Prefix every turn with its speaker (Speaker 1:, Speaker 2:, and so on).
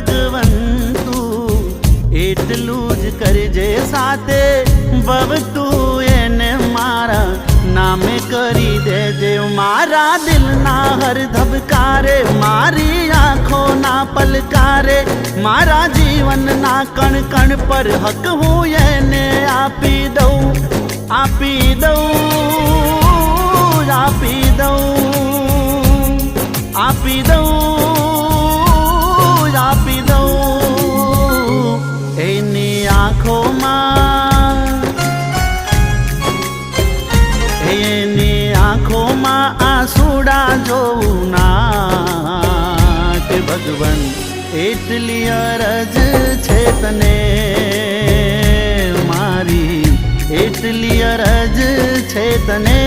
Speaker 1: ભગવન તું એટલું જ કરજે સાથે બબ તું એને મારા નામે કરી દેજે મારા દિલના હર ધબકારે મારી આંખોના પલકારે મારા જીવનના કણ કણ પર હક હું એને આપી દઉં આપી દઉં આપી દઉં આપી દઉં આપી દઉં એની આંખોમાં એની આંખોમાં આંસુડા જોઉં ના કે ભગવાન એટલી અરજ છે તને મારી એટલી અરજ છે તને।